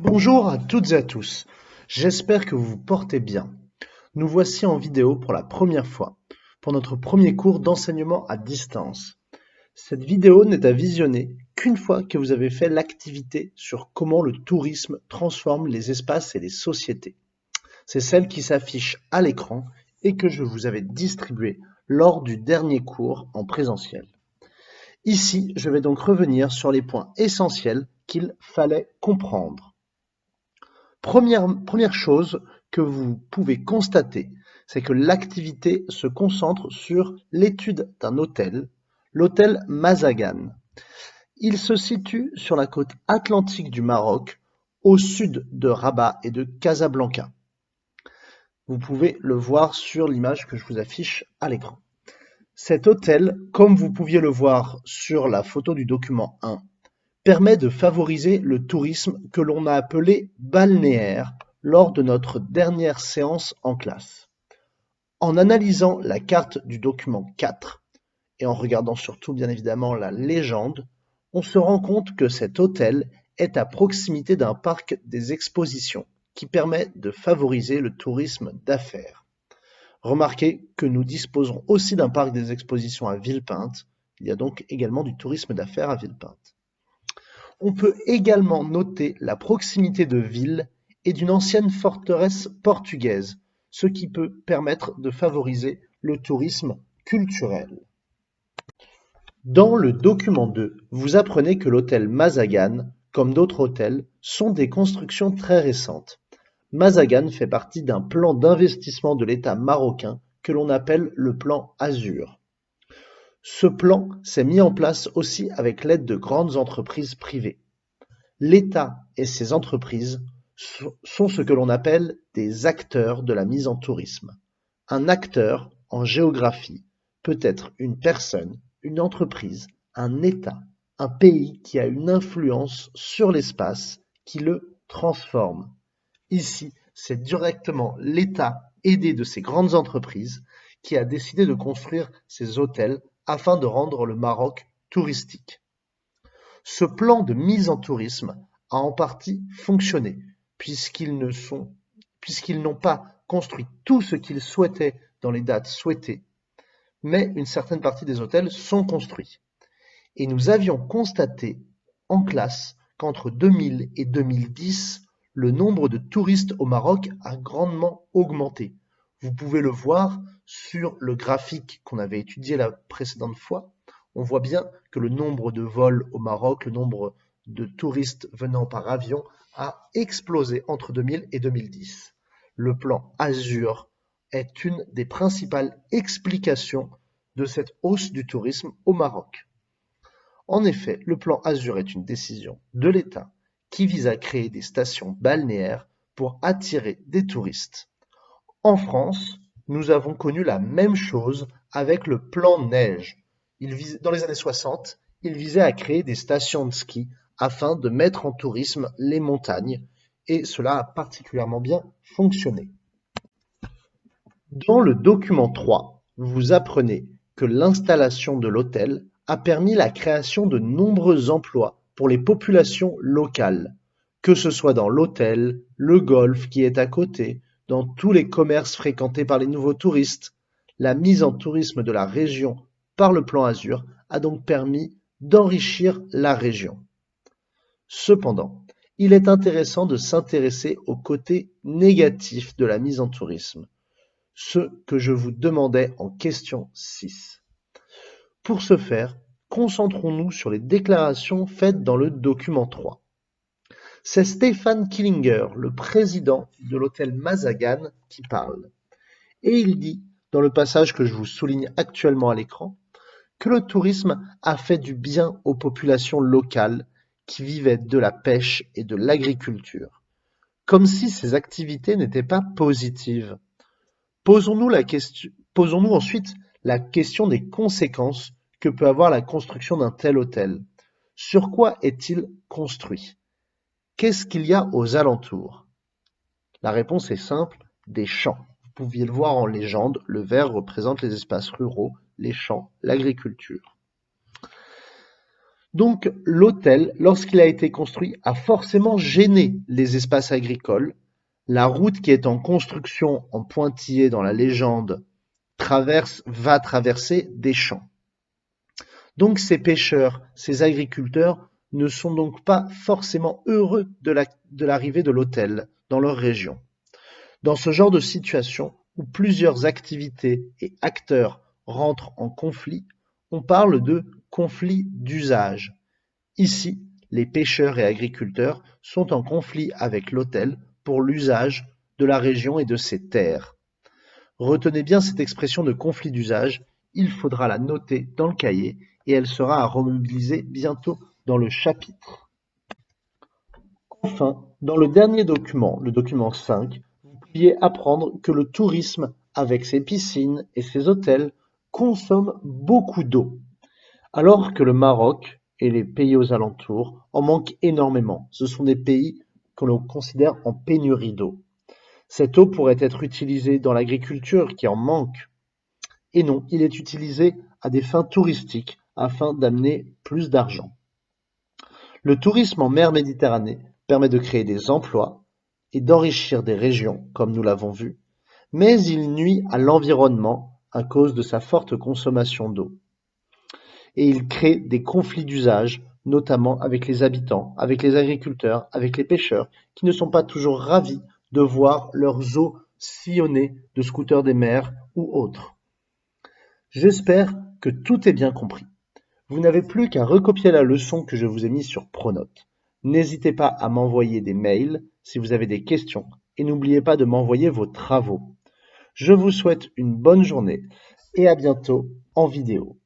Bonjour à toutes et à tous, j'espère que vous vous portez bien. Nous voici en vidéo pour la première fois, pour notre premier cours d'enseignement à distance. Cette vidéo n'est à visionner qu'une fois que vous avez fait l'activité sur comment le tourisme transforme les espaces et les sociétés. C'est celle qui s'affiche à l'écran et que je vous avais distribuée lors du dernier cours en présentiel. Ici, je vais donc revenir sur les points essentiels qu'il fallait comprendre. Première chose que vous pouvez constater, c'est que l'activité se concentre sur l'étude d'un hôtel, l'hôtel Mazagan. Il se situe sur la côte atlantique du Maroc, au sud de Rabat et de Casablanca. Vous pouvez le voir sur l'image que je vous affiche à l'écran. Cet hôtel, comme vous pouviez le voir sur la photo du document 1, permet de favoriser le tourisme que l'on a appelé balnéaire lors de notre dernière séance en classe. En analysant la carte du document 4 et en regardant surtout bien évidemment la légende, on se rend compte que cet hôtel est à proximité d'un parc des expositions qui permet de favoriser le tourisme d'affaires. Remarquez que nous disposons aussi d'un parc des expositions à Villepinte. Il y a donc également du tourisme d'affaires à Villepinte. On peut également noter la proximité de villes et d'une ancienne forteresse portugaise, ce qui peut permettre de favoriser le tourisme culturel. Dans le document 2, vous apprenez que l'hôtel Mazagan, comme d'autres hôtels, sont des constructions très récentes. Mazagan fait partie d'un plan d'investissement de l'État marocain que l'on appelle le plan Azur. Ce plan s'est mis en place aussi avec l'aide de grandes entreprises privées. L'État et ses entreprises sont ce que l'on appelle des acteurs de la mise en tourisme. Un acteur, en géographie, peut être une personne, une entreprise, un État, un pays qui a une influence sur l'espace, qui le transforme. Ici, c'est directement l'État, aidé de ces grandes entreprises, qui a décidé de construire ces hôtels afin de rendre le Maroc touristique. Ce plan de mise en tourisme a en partie fonctionné, puisqu'ils n'ont pas construit tout ce qu'ils souhaitaient dans les dates souhaitées, mais une certaine partie des hôtels sont construits. Et nous avions constaté en classe qu'entre 2000 et 2010, le nombre de touristes au Maroc a grandement augmenté. Vous pouvez le voir sur le graphique qu'on avait étudié la précédente fois. On voit bien que le nombre de vols au Maroc, le nombre de touristes venant par avion a explosé entre 2000 et 2010. Le plan Azur est une des principales explications de cette hausse du tourisme au Maroc. En effet, le plan Azur est une décision de l'État qui vise à créer des stations balnéaires pour attirer des touristes. En France, nous avons connu la même chose avec le plan Neige. Dans les années 60, il visait à créer des stations de ski afin de mettre en tourisme les montagnes, et cela a particulièrement bien fonctionné. Dans le document 3, vous apprenez que l'installation de l'hôtel a permis la création de nombreux emplois pour les populations locales, que ce soit dans l'hôtel, le golf qui est à côté, dans tous les commerces fréquentés par les nouveaux touristes. La mise en tourisme de la région par le plan Azur a donc permis d'enrichir la région. Cependant, il est intéressant de s'intéresser au côté négatif de la mise en tourisme, ce que je vous demandais en question 6. Pour ce faire, concentrons-nous sur les déclarations faites dans le document 3. C'est Stéphane Killinger, le président de l'hôtel Mazagan, qui parle. Et il dit, dans le passage que je vous souligne actuellement à l'écran, que le tourisme a fait du bien aux populations locales qui vivaient de la pêche et de l'agriculture. Comme si ces activités n'étaient pas positives. Posons-nous ensuite la question des conséquences que peut avoir la construction d'un tel hôtel. Sur quoi est-il construit? Qu'est-ce qu'il y a aux alentours? La réponse est simple, des champs. Vous pouviez le voir en légende, le vert représente les espaces ruraux, les champs, l'agriculture. Donc l'hôtel, lorsqu'il a été construit, a forcément gêné les espaces agricoles. La route qui est en construction en pointillé dans la légende va traverser des champs. Donc ces pêcheurs, ces agriculteurs ne sont donc pas forcément heureux de l'arrivée de l'hôtel dans leur région. Dans ce genre de situation où plusieurs activités et acteurs rentrent en conflit, on parle de conflit d'usage. Ici, les pêcheurs et agriculteurs sont en conflit avec l'hôtel pour l'usage de la région et de ses terres. Retenez bien cette expression de conflit d'usage, il faudra la noter dans le cahier et elle sera à remobiliser bientôt dans le chapitre. Enfin, dans le dernier document, le document 5, vous pouviez apprendre que le tourisme, avec ses piscines et ses hôtels, consomme beaucoup d'eau, alors que le Maroc et les pays aux alentours en manquent énormément. Ce sont des pays que l'on considère en pénurie d'eau. Cette eau pourrait être utilisée dans l'agriculture qui en manque. Et non, il est utilisé à des fins touristiques afin d'amener plus d'argent. Le tourisme en mer Méditerranée permet de créer des emplois et d'enrichir des régions, comme nous l'avons vu, mais il nuit à l'environnement à cause de sa forte consommation d'eau. Et il crée des conflits d'usage, notamment avec les habitants, avec les agriculteurs, avec les pêcheurs, qui ne sont pas toujours ravis de voir leurs eaux sillonnées de scooters des mers ou autres. J'espère que tout est bien compris. Vous n'avez plus qu'à recopier la leçon que je vous ai mise sur Pronote. N'hésitez pas à m'envoyer des mails si vous avez des questions et n'oubliez pas de m'envoyer vos travaux. Je vous souhaite une bonne journée et à bientôt en vidéo.